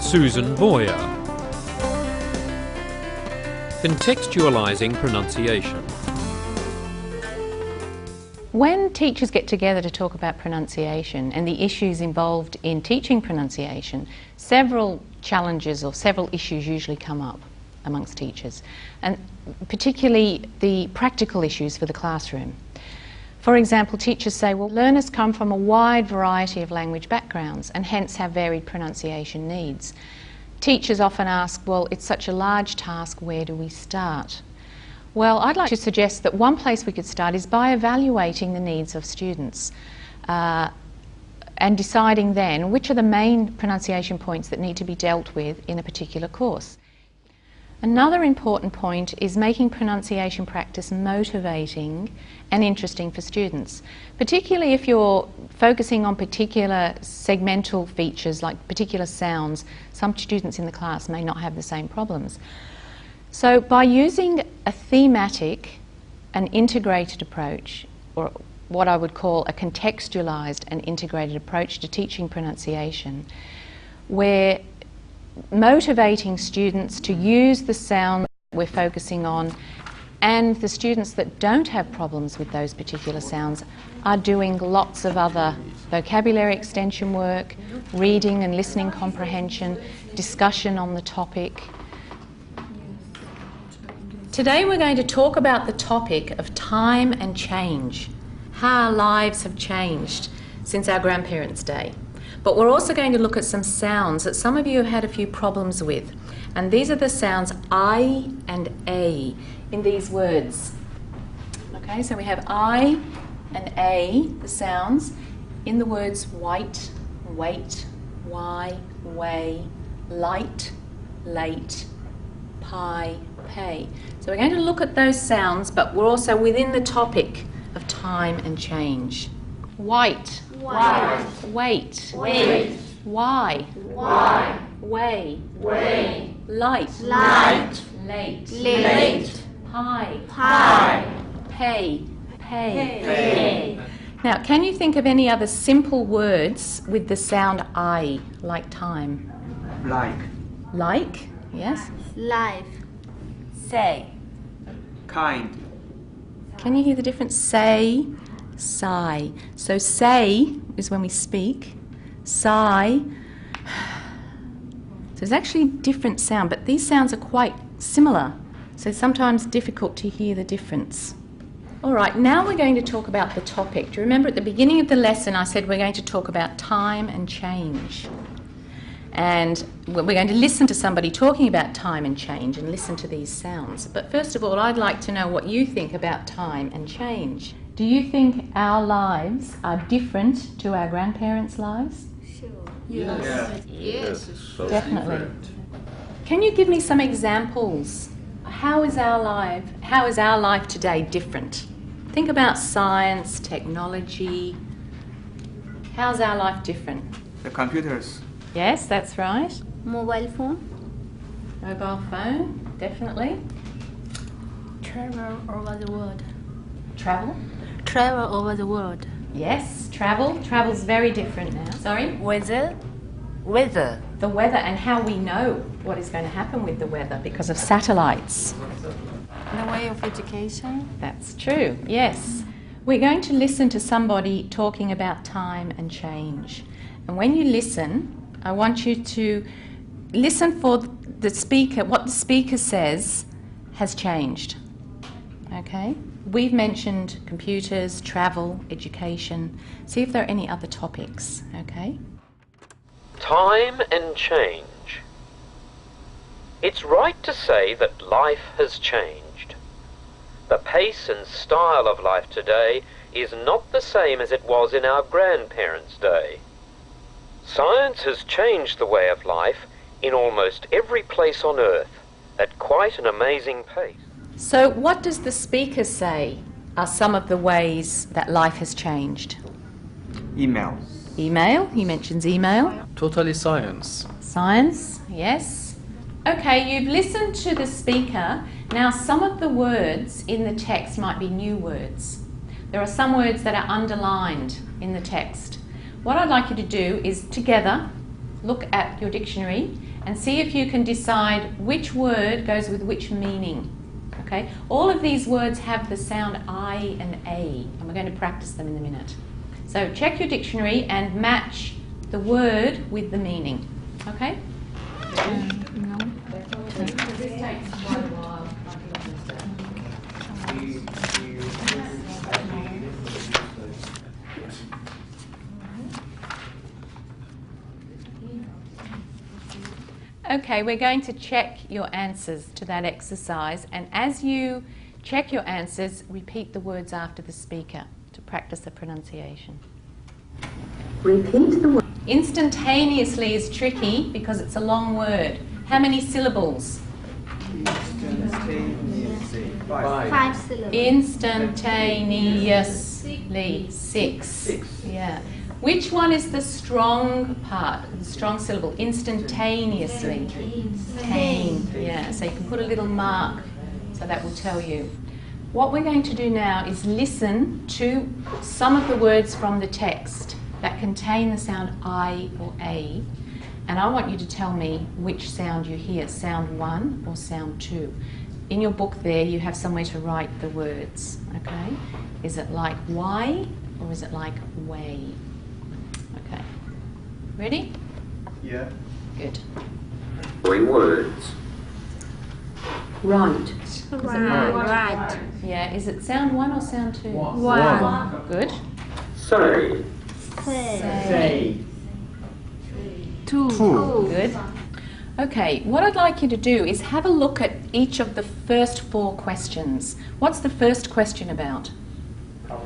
Susan Boyer. Contextualizing pronunciation. When teachers get together to talk about pronunciation and the issues involved in teaching pronunciation, several challenges or several issues usually come up amongst teachers, and particularly the practical issues for the classroom. For example, teachers say, well, learners come from a wide variety of language backgrounds and hence have varied pronunciation needs. Teachers often ask, well, it's such a large task, where do we start? Well, I'd like to suggest that one place we could start is by evaluating the needs of students and deciding then which are the main pronunciation points that need to be dealt with in a particular course. Another important point is making pronunciation practice motivating and interesting for students, particularly if you're focusing on particular segmental features like particular sounds. Some students in the class may not have the same problems. So by using a thematic and integrated approach, or what I would call a contextualized and integrated approach to teaching pronunciation, we're motivating students to use the sound we're focusing on, and the students that don't have problems with those particular sounds are doing lots of other vocabulary extension work, reading and listening comprehension, discussion on the topic. Today we're going to talk about the topic of time and change, how our lives have changed since our grandparents' day. But we're also going to look at some sounds that some of you have had a few problems with. And these are the sounds I and A in these words. Okay, so we have I and A, the sounds, in the words white, wait, why, way, light, late, pie, pay. So we're going to look at those sounds, but we're also within the topic of time and change. White. White. Wait. Wait. Why. Why. Way. Way. Light. Light. Late. Late. Pie. Pie. Pay. Pay. Pay. Now, can you think of any other simple words with the sound I, like time? Like. Like? Yes. Life. Say. Kind. Can you hear the difference? Say, sigh. So say is when we speak. Sigh. So it's actually a different sound, but these sounds are quite similar. So sometimes difficult to hear the difference. All right, now we're going to talk about the topic. Do you remember at the beginning of the lesson I said we're going to talk about time and change? And we're going to listen to somebody talking about time and change and listen to these sounds. But first of all, I'd like to know what you think about time and change. Do you think our lives are different to our grandparents' lives? Sure. Yes. Yes. Definitely. Can you give me some examples? How is our life today different? Think about science, technology. How's our life different? The computers. Yes, that's right. Mobile phone. Mobile phone, definitely. Travel over the world. Travel? Travel over the world. Yes, travel. Travel's very different now. Sorry? Weather. The weather, and how we know what is going to happen with the weather because of satellites. The way of education. That's true, yes. We're going to listen to somebody talking about time and change. And when you listen, I want you to listen for the speaker, what the speaker says has changed. Okay? We've mentioned computers, travel, education. See if there are any other topics, okay? Time and change. It's right to say that life has changed. The pace and style of life today is not the same as it was in our grandparents' day. Science has changed the way of life in almost every place on Earth at quite an amazing pace. So what does the speaker say are some of the ways that life has changed? Email. Email, he mentions email. Totally science. Science, yes. Okay, you've listened to the speaker. Now some of the words in the text might be new words. There are some words that are underlined in the text. What I'd like you to do is together look at your dictionary and see if you can decide which word goes with which meaning. Okay? All of these words have the sound I and A, and we're going to practice them in a minute. So check your dictionary and match the word with the meaning. Okay? No. This takes quite a while. Okay, we're going to check your answers to that exercise, and as you check your answers, repeat the words after the speaker to practice the pronunciation. Repeat the word. Instantaneously is tricky because it's a long word. How many syllables? Instantaneously. 5. 5 syllables. Instantaneously. 6. Yeah. Which one is the strong part, the strong syllable? Instantaneously. Tane. Yeah, so you can put a little mark, so that will tell you. What we're going to do now is listen to some of the words from the text that contain the sound I or A, and I want you to tell me which sound you hear, sound 1 or sound 2. In your book there, you have somewhere to write the words, okay? Is it like Y or is it like way? Okay. Ready? Yeah. Good. 3 words. Right. Right. Yeah, is it sound 1 or sound 2? 1. Good. Say. Say. 2. Good. Okay, what I'd like you to do is have a look at each of the first 4 questions. What's the first question about?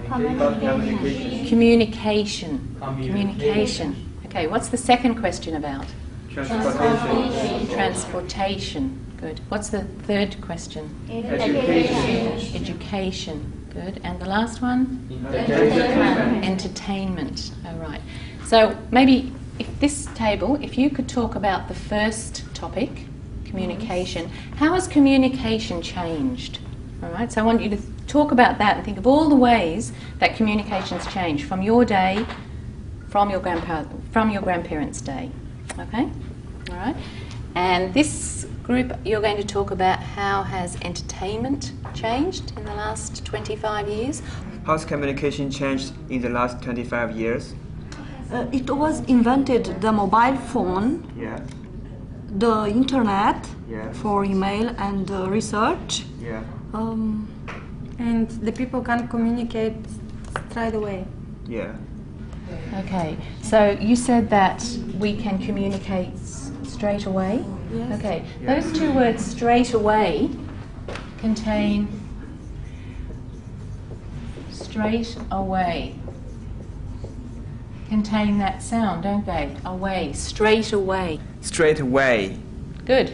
Communication. Communication. Okay, what's the second question about? Transportation. Transportation. Good. What's the third question? Education. Education. Good. And the last one? Entertainment. Entertainment. All right. So maybe if this table, if you could talk about the first topic, communication. How has communication changed? All right. So I want you to talk about that and think of all the ways that communication's changed from your day, from your grandparents' day. Okay. All right. And this group, you're going to talk about how has entertainment changed in the last 25 years. How's communication changed in the last 25 years? It was invented the mobile phone, Yeah. the internet Yeah. for email and research. Yeah. And the people can communicate straight away. Yeah. Okay, so you said that we can communicate straight away? Yes. Okay, Yeah. those 2 words, straight away, contain straight away. Contain that sound, don't they? Away, straight away. Straight away. Good.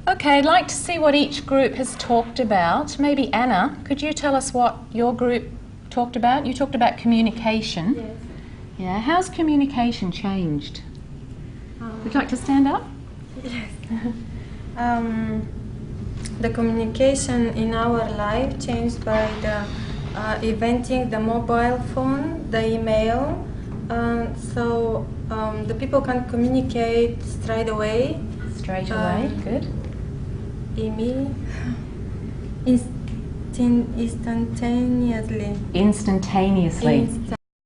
Okay, I'd like to see what each group has talked about. Maybe Anna, could you tell us what your group talked about? You talked about communication. Yes. Yeah, how's communication changed? Would you like to stand up? The communication in our life changed by the inventing the mobile phone, the email. So the people can communicate straight away. Straight away, good. Email. Instantaneously. Instantaneously.